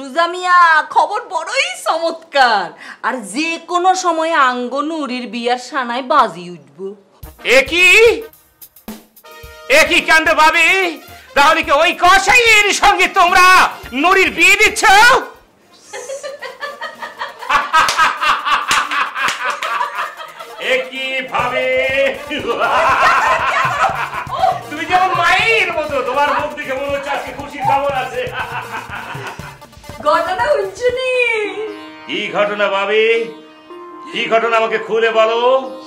সুজা মিয়া খবর বড়ই চমৎকার, আর যে কোনো সময় আঙ্গ নুরির বিয়ার সানায় বাজি উঠব। একই কাণ্ড ভাবি, তাহলে কি ওই কসাইয়ের সঙ্গে তোমরা নুরির বিয়ে দিচ্ছ? একই ভাবে তুমি যেমন মায়ের মতো, তোমার মুখ দেখে মনে হচ্ছে আজকে খুশির খবর আছে। ঘটনা শুনছনি? কি ঘটনা ভাবি, কি ঘটনা আমাকে খুলে বলো।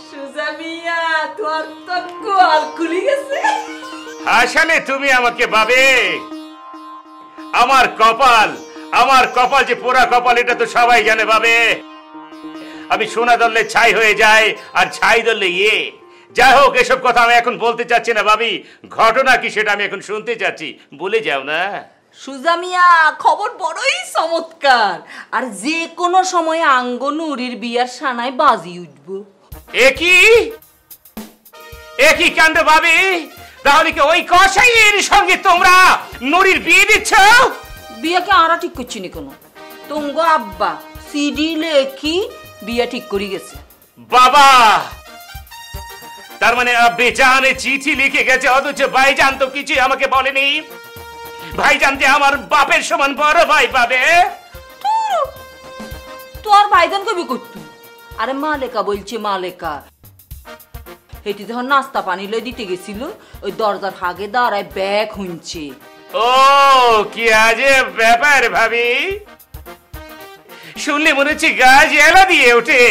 সুজা মিয়া তোর তো কল খুলে গেছে। আসলে তুমি আমাকে ভাবে, আমার কপাল যে পোড়া কপাল, এটা তো সবাই জানে ভাবে। আমি সোনা ধরলে ছাই হয়ে যায়, আর ছাই ধরলে যাই হোক, এসব কথা আমি এখন বলতে চাচ্ছি না ভাবি। ঘটনা কি সেটা আমি এখন শুনতে চাচ্ছি, বলে যাও না। সুজা মিয়া খবর বড়ই চমৎকার, আর যে কোনো সময় আঙ্গ নুরির বিয়ার সানায় বাজি উঠব। একই কাণ্ড ভাবি, তাহলে কি ওই কসাইয়ের সঙ্গে তোমরা নুরির বিয়ে দিচ্ছ? বিয়াকে আরা ঠিক করছি নি কোনো, তুঙ্গ আব্বা সিডি লেখি বিয়া ঠিক করে গেছে। বাবা, তার মানে বেচানে চিঠি লিখে গেছে, অথচ ভাইজান তো কিছু আমাকে বলেনি। ভাইজান যে আমার বাপের সমান বড় ভাই পাবে। তোর ভাইজান কবি করতু? আরে মালেকা বলছে, মালেকা হেটি যখন নাস্তা পানি লই দিতে গেছিল, ওই দরজার হাগে দাঁড়ায় ব্যাগ হুঁচছে। ও কি আজব ব্যাপার ভাবি, শুনলে মনে হচ্ছে গা জ্বালা দিয়ে ওঠে।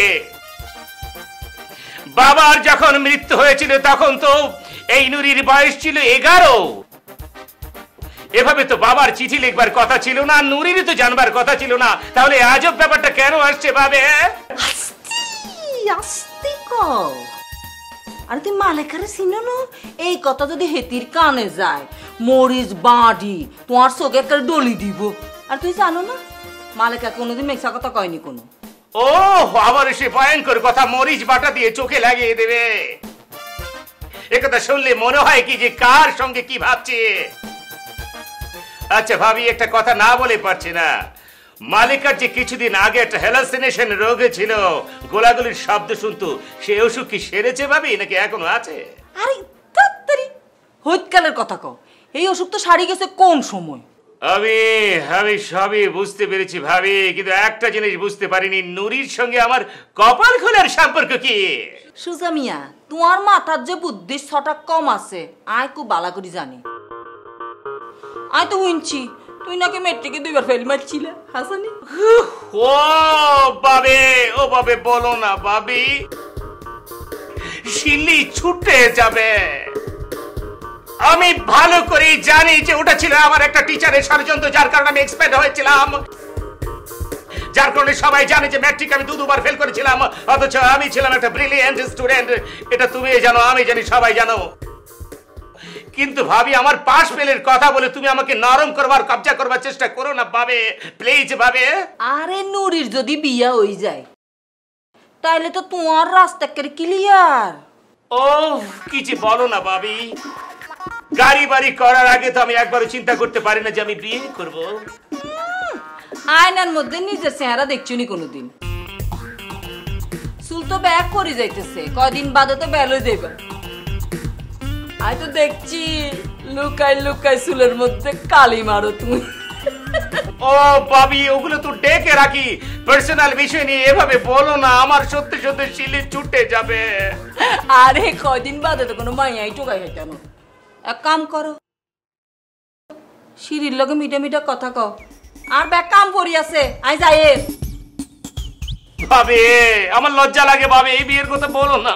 বাবার যখন মৃত্যু হয়েছিল তখন তো এই নুরির বয়স ছিল 11। এভাবে তো বাবার চিঠি লিখবার কথা ছিল না, নুরির তো জানবার কথা ছিল না। তাহলে আজব ব্যাপারটা কেন আসছে ভাবে? আর তুই মালেকারে চিনো না? এই কথা যদি হেতির কানে যায়, মরিচ বাঁধি তোমার চোখে একটা ডলি দিব। আর তুই জানো না মালেকা কোনোদিন মেক্সা কথা কয়নি কোনো। ও আবার সে ভয়ঙ্কর কথা মরিচ বাটা দিয়ে চোখে লাগিয়ে দেবে। একথা শুনলে মনে হয় কি যে কার সঙ্গে কি ভাবছে। আচ্ছা ভাবি, একটা কথা না বলে পারছি না। মালিকার যে কিছুদিন আগে একটা হ্যালুসিনেশন রোগ ছিল, গোলাগুলির শব্দ শুনতো, সে অসুখ কি সেরেছে ভাবি, নাকি এখনো আছে? আরে তাড়াতাড়ি হইতকালের কথা কও, এই অসুখ তো সারি গেছে কোন সময়? আমি সবই বুঝতে পেরেছি ভাবি, কিন্তু একটা জিনিস বুঝতে পারিনি, নুরির সঙ্গে আমার কপাল খোলার সম্পর্ক কি? সুজা মিয়া, তোমার মাথার যে বুদ্ধির ছটা কম আছে, আয় খুব বালা করি জানি। আয় তো শুনছি তুই নাকি মেট্রিকে 2বার ফেল মারছিলে, হাসানি? ও বাবে বলো না ভাবি, শিলি ছুটে যাবে। আমি ভালো করে জানি যে ওটা ছিল আমার একটা টিচারের ষড়যন্ত্র, যার কারণে আমি এক্সপেক্ট হয়েছিলাম। যার কারণে সবাই জানে যে ম্যাট্রিক আমি 2বার ফেল করেছিলাম, অথচ আমি ছিলাম একটা ব্রিলিয়েন্ট স্টুডেন্ট। এটা তুমি জানো, আমি জানি, সবাই জানো। কিন্তু ভাবি, আমার পাস ফেলের কথা বলে তুমি আমাকে নরম করবার, কবজা করবার চেষ্টা করো না ভাবে, প্লিজ ভাবে। আরে নুরির যদি বিয়া হয়ে যায় তাইলে তো তোমার রাস্তা ক্লিয়ার। ও কি যে বলো না ভাবি, গাড়ি বাড়ি করার আগে তো আমি একবারও চিন্তা করতে পারি না যে আমি বিয়ে করব। আয়নার মধ্যে নিজের চেহারা দেখছো নি কোনোদিন? চুল তো ব্যাক করে যাইতেছে, কয়দিন বাদে তো বেল হয়ে যাইবে। আয় তো দেখছি লুকাই লুকাই চুলের মধ্যে কালি মারো তুমি। ও ভাবি, ওগুলো তো ডেকে রাখি, পার্সোনাল বিষয় নিয়ে এভাবে বলো না, আমার সত্যি সত্যি শিলি ছুটে যাবে। আরে কয়দিন বাদে তো কোনো মাইয়াই টোকাই হইতো না। এক কাম করো, সিঁড়ির লগে মিঠা মিঠা কথা কও, আর ব্যাগ কাম করি আছে, আই যাই। ভাবে আমার লজ্জা লাগে ভাবে, এই বিয়ের কথা বলো না।